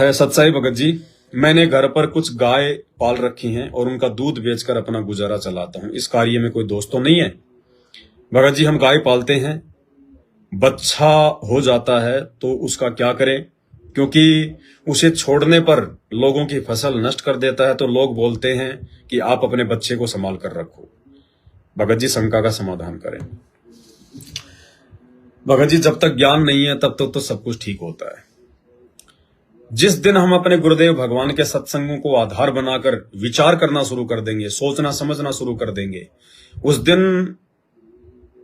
है सतसाई भगत जी। मैंने घर पर कुछ गाय पाल रखी हैं और उनका दूध बेचकर अपना गुजारा चलाता हूं। इस कार्य में कोई दोस्त तो नहीं है? भगत जी, हम गाय पालते हैं, बच्चा हो जाता है तो उसका क्या करें, क्योंकि उसे छोड़ने पर लोगों की फसल नष्ट कर देता है, तो लोग बोलते हैं कि आप अपने बच्चे को संभाल कर रखो। भगत जी, शंका का समाधान करें। भगत जी, जब तक ज्ञान नहीं है तब तक तो सब कुछ ठीक होता है। जिस दिन हम अपने गुरुदेव भगवान के सत्संगों को आधार बनाकर विचार करना शुरू कर देंगे, सोचना समझना शुरू कर देंगे, उस दिन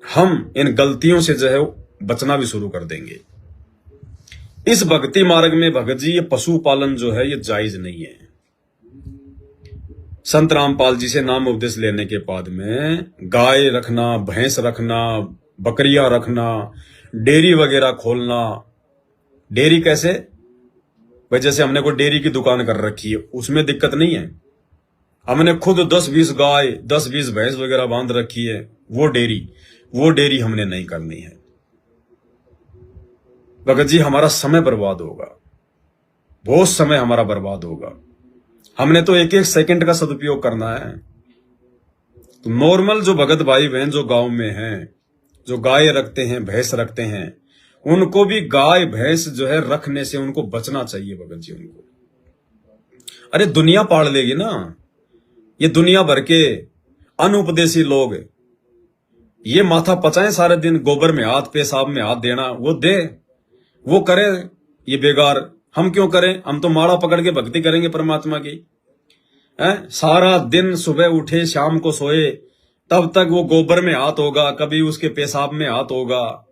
हम इन गलतियों से जो है बचना भी शुरू कर देंगे। इस भक्ति मार्ग में भगत जी ये पशुपालन जो है ये जायज नहीं है। संत रामपाल जी से नाम उपदेश लेने के बाद में गाय रखना, भैंस रखना, बकरियां रखना, डेयरी वगैरह खोलना। डेयरी कैसे भाई? जैसे हमने कोई डेयरी की दुकान कर रखी है, उसमें दिक्कत नहीं है। हमने खुद 10-20 गाय, 10-20 भैंस वगैरह बांध रखी है, वो डेयरी हमने नहीं करनी है। भगत जी, हमारा समय बर्बाद होगा, बहुत समय हमारा बर्बाद होगा। हमने तो एक एक सेकंड का सदुपयोग करना है। तो नॉर्मल जो भगत भाई बहन जो गांव में हैं, जो गाय रखते हैं, भैंस रखते हैं, उनको भी गाय भैंस जो है रखने से उनको बचना चाहिए। भगत जी, उनको अरे दुनिया पाल लेगी ना। ये दुनिया भर के अनुपदेशी लोग ये माथा पचाएं सारे दिन, गोबर में हाथ, पेशाब में हाथ देना, वो दे, वो करे, ये बेकार। हम क्यों करें? हम तो माड़ा पकड़ के भक्ति करेंगे परमात्मा की। सारा दिन सुबह उठे शाम को सोए, तब तक वो गोबर में हाथ होगा, कभी उसके पेशाब में हाथ होगा,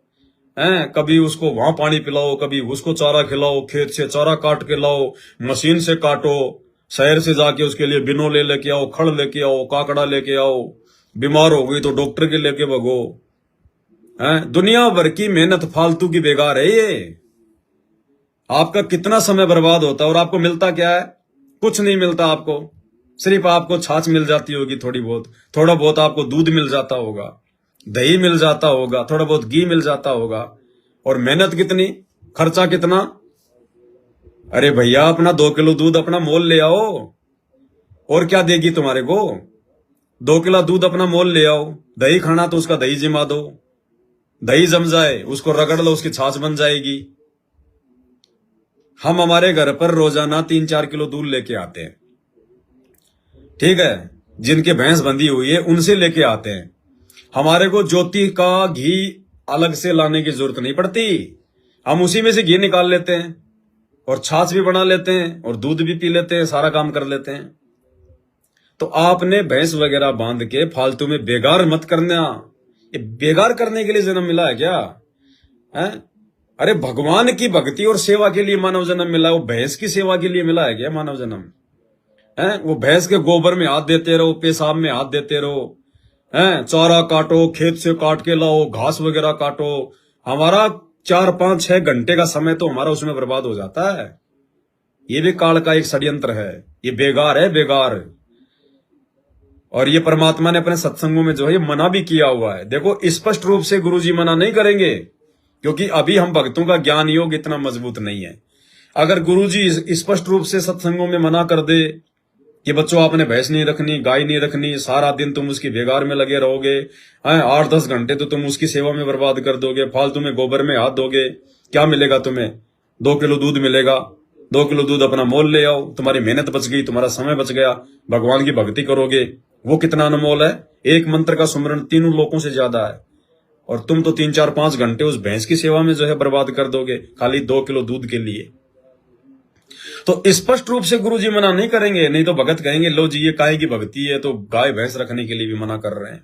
कभी उसको वहां पानी पिलाओ, कभी उसको चारा खिलाओ, खेत से चारा काट के लाओ, मशीन से काटो, शहर से जाके उसके लिए बिनोले लेके आओ, खड़ लेके आओ, काकड़ा लेके आओ, बीमार हो गई तो डॉक्टर के लेके भगो। दुनिया भर की मेहनत फालतू की बेकार है ये। आपका कितना समय बर्बाद होता है और आपको मिलता क्या है? कुछ नहीं मिलता आपको। सिर्फ आपको छाछ मिल जाती होगी थोड़ी बहुत, थोड़ा बहुत आपको दूध मिल जाता होगा, दही मिल जाता होगा, थोड़ा बहुत घी मिल जाता होगा। और मेहनत कितनी, खर्चा कितना? अरे भैया, अपना 2 किलो दूध अपना मोल ले आओ। और क्या देगी तुम्हारे को? 2 किलो दूध अपना मोल ले आओ। दही खाना तो उसका दही जमा दो, दही जम जाए उसको रगड़ लो, उसकी छाछ बन जाएगी। हम हमारे घर पर रोजाना 3-4 किलो दूध लेके आते हैं, ठीक है? जिनके भैंस बंधी हुई है उनसे लेके आते हैं। हमारे को ज्योति का घी अलग से लाने की जरूरत नहीं पड़ती, हम उसी में से घी निकाल लेते हैं और छाछ भी बना लेते हैं और दूध भी पी लेते हैं, सारा काम कर लेते हैं। तो आपने भैंस वगैरह बांध के फालतू में बेगार मत करना। ये बेगार करने के लिए जन्म मिला है क्या? अरे भगवान की भक्ति और सेवा के लिए मानव जन्म मिला है, वो भैंस की सेवा के लिए मिला है क्या मानव जन्म? वो भैंस के गोबर में हाथ देते रहो, पेशाब में हाथ देते रहो, चारा काटो, खेत से काट के लाओ, घास वगैरह काटो। हमारा 4-5-6 घंटे का समय तो हमारा उसमें बर्बाद हो जाता है। ये भी काल का एक षड्यंत्र है, ये बेगार है, बेगार। और ये परमात्मा ने अपने सत्संगों में जो है ये मना भी किया हुआ है। देखो, स्पष्ट रूप से गुरुजी मना नहीं करेंगे, क्योंकि अभी हम भक्तों का ज्ञान योग इतना मजबूत नहीं है। अगर गुरुजी स्पष्ट रूप से सत्संगों में मना कर दे कि बच्चों आपने भैंस नहीं रखनी, गाय नहीं रखनी, सारा दिन तुम उसकी बेगार में लगे रहोगे, 8-10 घंटे तो तुम उसकी सेवा में बर्बाद कर दोगे, फालतू में गोबर में हाथ दोगे, क्या मिलेगा तुम्हें? 2 किलो दूध मिलेगा। 2 किलो दूध अपना मोल ले आओ, तुम्हारी मेहनत बच गई, तुम्हारा समय बच गया, भगवान की भक्ति करोगे। वो कितना अनमोल है। एक मंत्र का सुमरण 3 लोकों से ज्यादा है, और तुम तो 3-4-5 घंटे उस भैंस की सेवा में जो है बर्बाद कर दोगे, खाली 2 किलो दूध के लिए। तो स्पष्ट रूप से गुरुजी मना नहीं करेंगे, नहीं तो भगत कहेंगे लो जी ये काहे की भक्ति है, तो गाय भैंस रखने के लिए भी मना कर रहे हैं।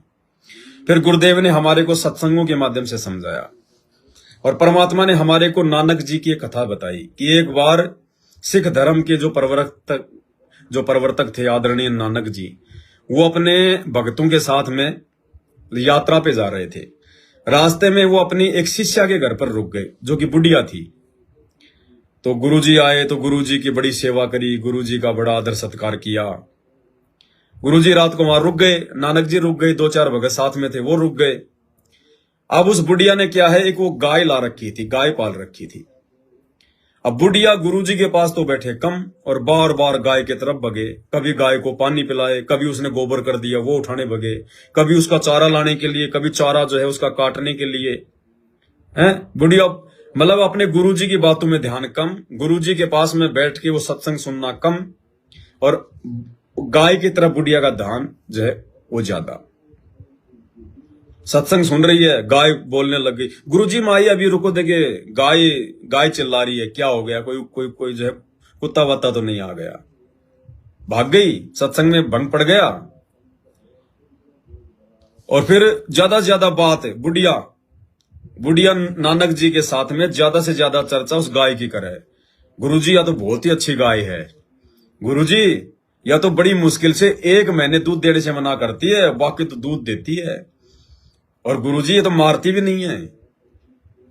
फिर गुरुदेव ने हमारे को सत्संगों के माध्यम से समझाया, और परमात्मा ने हमारे को नानक जी की एक कथा बताई कि एक बार सिख धर्म के जो प्रवर्तक थे आदरणीय नानक जी, वो अपने भक्तों के साथ में यात्रा पे जा रहे थे। रास्ते में वो अपनी एक शिष्या के घर पर रुक गए, जो कि बुढ़िया थी। तो गुरुजी आए तो गुरुजी की बड़ी सेवा करी, गुरुजी का बड़ा आदर सत्कार किया। गुरुजी रात को वहां रुक गए, नानक जी रुक गए, 2-4 भगत साथ में थे वो रुक गए। अब उस बुढ़िया ने क्या है, एक वो गाय ला रखी थी, गाय पाल रखी थी। अब बुढ़िया गुरुजी के पास तो बैठे कम और बार बार गाय की तरफ भगे। कभी गाय को पानी पिलाए, कभी उसने गोबर कर दिया वो उठाने भगे, कभी उसका चारा लाने के लिए, कभी चारा जो है उसका काटने के लिए। हैं बुढ़िया मतलब अपने गुरुजी की बातों में ध्यान कम, गुरुजी के पास में बैठ के वो सत्संग सुनना कम, और गाय की तरफ बुढ़िया का ध्यान जो है वो ज्यादा। सत्संग सुन रही है, गाय बोलने लग गई, गुरुजी माई अभी रुको, देखिए गाय गाय चिल्ला रही है, क्या हो गया, कोई कोई कोई जो है कुत्ता वत्ता तो नहीं आ गया। भाग गई, सत्संग में भंग पड़ गया। और फिर ज्यादा से ज्यादा बात बुढ़िया नानक जी के साथ में ज्यादा से ज्यादा चर्चा उस गाय की करे। गुरुजी या तो बहुत ही अच्छी गाय है, गुरुजी या तो बड़ी मुश्किल से 1 महीने दूध देने से मना करती है, बाकी तो दूध देती है। और गुरुजी ये तो मारती भी नहीं है,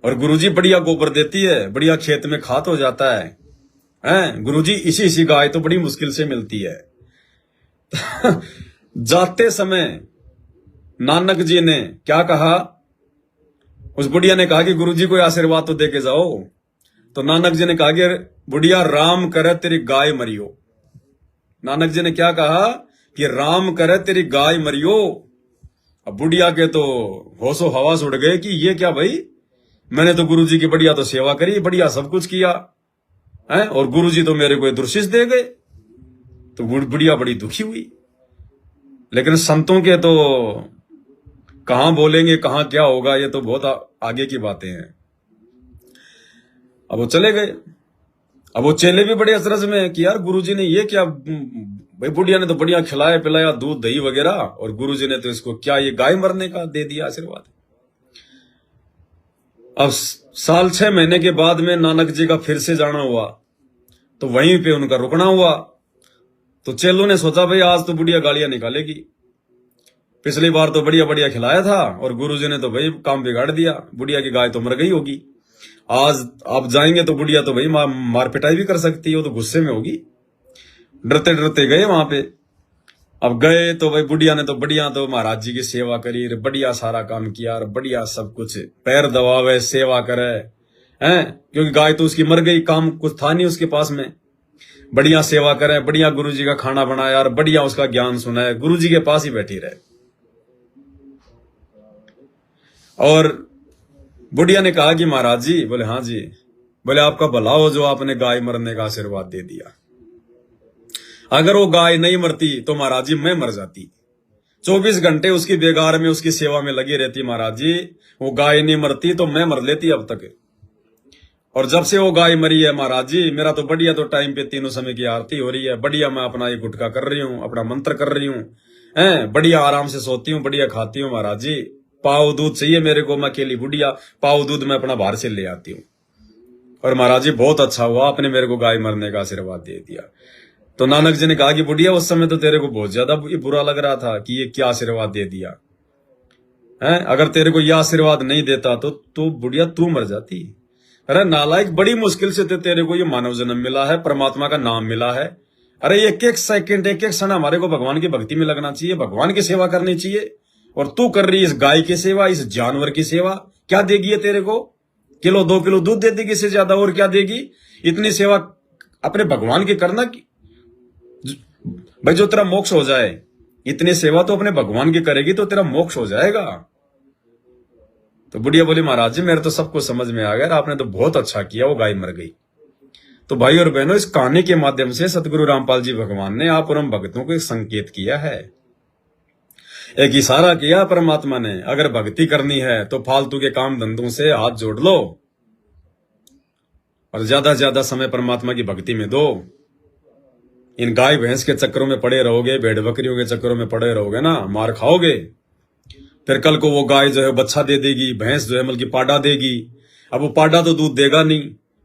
और गुरुजी बढ़िया गोबर देती है, बढ़िया खेत में खाद हो जाता है। हैं गुरुजी इसी गाय तो बड़ी मुश्किल से मिलती है। जाते समय नानक जी ने क्या कहा, उस बुढ़िया ने कहा कि गुरुजी कोई आशीर्वाद तो दे के जाओ। तो नानक जी ने कहा कि बुढ़िया राम करे तेरी गाय मरियो। नानक जी ने क्या कहा कि राम करे तेरी गाय मरियो। अब बुढ़िया के तो होशो हवास उड़ गए कि ये क्या भाई, मैंने तो गुरुजी की बढ़िया तो सेवा करी, बढ़िया सब कुछ किया है, और गुरुजी तो मेरे को दुर्शिष दे गए। तो बुढ़िया बड़ी दुखी हुई। लेकिन संतों के तो कहां बोलेंगे कहां क्या होगा, ये तो बहुत आगे की बातें हैं। अब वो चले गए। अब वो चेले भी बड़े अचरज में कि यार गुरुजी ने ये क्या, भाई बुढ़िया ने तो बढ़िया खिलाया पिलाया दूध दही वगैरह, और गुरुजी ने तो इसको क्या ये गाय मरने का दे दिया आशीर्वाद। अब साल 6 महीने के बाद में नानक जी का फिर से जाना हुआ, तो वहीं पे उनका रुकना हुआ। तो चेलों ने सोचा भाई आज तो बुढ़िया गालियां निकालेगी, पिछली बार तो बढ़िया बढ़िया खिलाया था, और गुरुजी ने तो भाई काम बिगाड़ दिया, बुढ़िया की गाय तो मर गई होगी। आज आप जाएंगे तो बुढ़िया तो भाई मार पिटाई भी कर सकती है, वो तो गुस्से में होगी। डरते डरते गए वहां पे। अब गए तो भाई बुढ़िया ने तो बढ़िया तो महाराज जी की सेवा करी, बढ़िया सारा काम किया, और बढ़िया सब कुछ, पैर दबावे सेवा करे हैं, क्योंकि गाय तो उसकी मर गई, काम कुछ था नहीं उसके पास में। बढ़िया सेवा करे, बढ़िया गुरुजी का खाना बनाया, और बढ़िया उसका ज्ञान सुनाया, गुरुजी के पास ही बैठी रहे। और बुढ़िया ने कहा कि महाराज जी, बोले हाँ जी, बोले आपका भला हो जो आपने गाय मरने का आशीर्वाद दे दिया। अगर वो गाय नहीं मरती तो महाराज जी मैं मर जाती। 24 घंटे उसकी बेगार में उसकी सेवा में लगी रहती महाराज जी। वो गाय नहीं मरती तो मैं मर लेती अब तक। और जब से वो गाय मरी है महाराज जी, मेरा तो बढ़िया तो टाइम पे तीनों समय की आरती हो रही है, बढ़िया मैं अपना ये गुटखा कर रही हूँ, अपना मंत्र कर रही हूँ, बढ़िया आराम से सोती हूँ, बढ़िया खाती हूँ महाराज जी। पाव दूध चाहिए मेरे को, मैं अकेली बुढ़िया, पाव दूध मैं अपना बाहर से ले आती हूँ। और महाराज जी बहुत अच्छा हुआ आपने मेरे को गाय मरने का आशीर्वाद दे दिया। तो नानक जी ने कहा कि बुढ़िया उस समय तो तेरे को बहुत ज्यादा बुरा लग रहा था कि ये क्या आशीर्वाद दे दिया है, अगर तेरे को यह आशीर्वाद नहीं देता तो बुढ़िया तू मर जाती। अरे नालायक, बड़ी मुश्किल से तेरे को ये मानव जन्म मिला है, परमात्मा का नाम मिला है। अरे एक एक सेकंड एक एक क्षण हमारे को भगवान की भक्ति में लगना चाहिए, भगवान की सेवा करनी चाहिए। और तू कर रही इस गाय की सेवा, इस जानवर की सेवा, क्या देगी ये तेरे को? किलो 2 किलो दूध दे देगी, इससे ज्यादा और क्या देगी? इतनी सेवा अपने भगवान की करना की भाई, जो तेरा मोक्ष हो जाए। इतनी सेवा तो अपने भगवान की करेगी तो तेरा मोक्ष हो जाएगा। तो बुढ़िया बोली महाराज जी मेरे तो सब कुछ समझ में आ गया, आपने तो बहुत अच्छा किया, वो गाय मर गई। तो भाई और बहनों, इस कहानी के माध्यम से सतगुरु रामपाल जी भगवान ने आप परम भक्तों को एक संकेत किया है, एक इशारा किया परमात्मा ने। अगर भक्ति करनी है तो फालतू के काम धंधों से हाथ जोड़ लो और ज्यादा से ज्यादा समय परमात्मा की भक्ति में दो। इन गाय भैंस के चक्करों में पड़े रहोगे, भेड़ बकरियों के चक्करों में पड़े रहोगे ना, मार खाओगे। फिर कल को वो गाय जो है बच्चा दे देगी, भैंस जो है मतलब पाडा देगी। अब वो पाडा तो दूध देगा नहीं,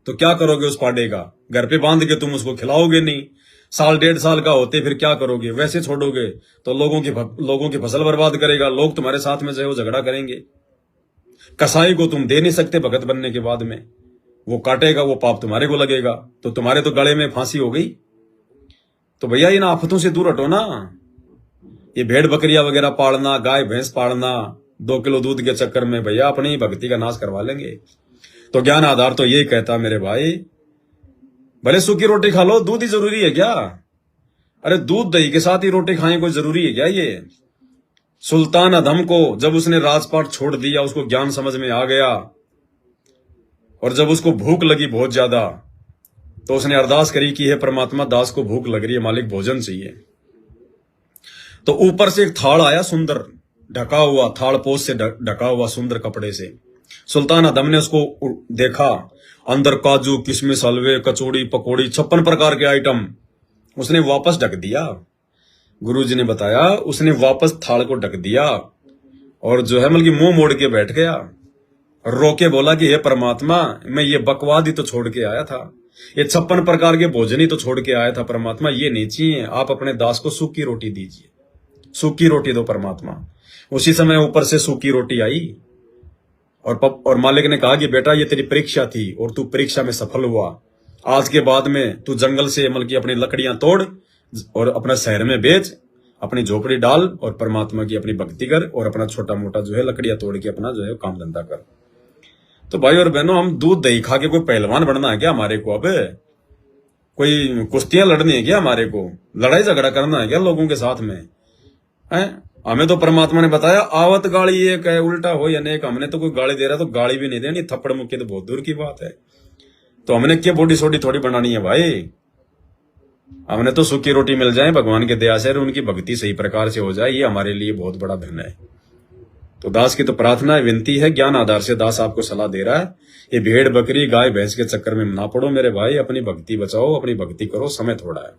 तो क्या करोगे उस पाडे का? घर पे बांध के तुम उसको खिलाओगे नहीं। साल 1.5 साल का होते फिर क्या करोगे? वैसे छोड़ोगे तो लोगों की फसल बर्बाद करेगा, लोग तुम्हारे साथ में जो है वो झगड़ा करेंगे। कसाई को तुम दे नहीं सकते भगत बनने के बाद में, वो काटेगा, वो पाप तुम्हारे को लगेगा, तो तुम्हारे तो गले में फांसी हो गई। तो भैया इन आफतों से दूर हटो ना। ये भेड़ बकरियां वगैरह पालना, गाय भैंस पालना 2 किलो दूध के चक्कर में भैया अपनी भक्ति का नाश करवा लेंगे। तो ज्ञान आधार तो यही कहता मेरे भाई भले सूखी रोटी खा लो, दूध ही जरूरी है क्या? अरे दूध दही के साथ ही रोटी खाएं कोई जरूरी है क्या? ये सुल्तान अदम को जब उसने राजपाट छोड़ दिया, उसको ज्ञान समझ में आ गया और जब उसको भूख लगी बहुत ज्यादा, तो उसने अरदास करी कि हे परमात्मा, दास को भूख लग रही है, मालिक भोजन चाहिए। तो ऊपर से एक थाल आया, सुंदर ढका हुआ, थाल पोस से ढका हुआ सुंदर कपड़े से। सुल्तान अदम ने उसको देखा, अंदर काजू किशमिश हलवे कचौड़ी पकौड़ी 56 प्रकार के आइटम। उसने वापस ढक दिया। गुरुजी ने बताया उसने वापस थाल को ढक दिया और जो है मतलब मुंह मोड़ के बैठ गया, रो के बोला कि हे परमात्मा, मैं ये बकवाद ही तो छोड़ के आया था, ये 56 प्रकार के भोजन ही तो छोड़ के आया था परमात्मा, ये नहीं चाहिए। आप अपने दास को सूखी रोटी दीजिए, सूखी रोटी दो परमात्मा। उसी समय ऊपर से सूखी रोटी आई और मालिक ने कहा कि बेटा, ये तेरी परीक्षा थी और तू परीक्षा में सफल हुआ। आज के बाद में तू जंगल से मतलब की अपनी लकड़ियां तोड़ और अपना शहर में बेच, अपनी झोपड़ी डाल और परमात्मा की अपनी भक्ति कर और अपना छोटा मोटा जो है लकड़ियां तोड़ के अपना जो है काम धंधा कर। तो भाई और बहनों, हम दूध दही खा के कोई पहलवान बनना है क्या हमारे को? अब कोई कुश्तियां लड़नी है क्या हमारे को? लड़ाई झगड़ा करना है क्या लोगों के साथ में? हमें तो परमात्मा ने बताया आवत गाली एक है, उल्टा हो या नेक। हमने तो कोई गाली दे रहा तो गाली भी नहीं देनी, थप्पड़ मुक्की तो बहुत दूर की बात है। तो हमने क्या बॉडी सोडी थोड़ी बनानी है भाई? हमने तो सूखी रोटी मिल जाए भगवान के दया से, उनकी भक्ति सही प्रकार से हो जाए, ये हमारे लिए बहुत बड़ा धन है। तो दास की तो प्रार्थना है, विनती है, ज्ञान आधार से दास आपको सलाह दे रहा है, ये भेड़ बकरी गाय भैंस के चक्कर में ना पड़ो मेरे भाई, अपनी भक्ति बचाओ, अपनी भक्ति करो, समय थोड़ा है।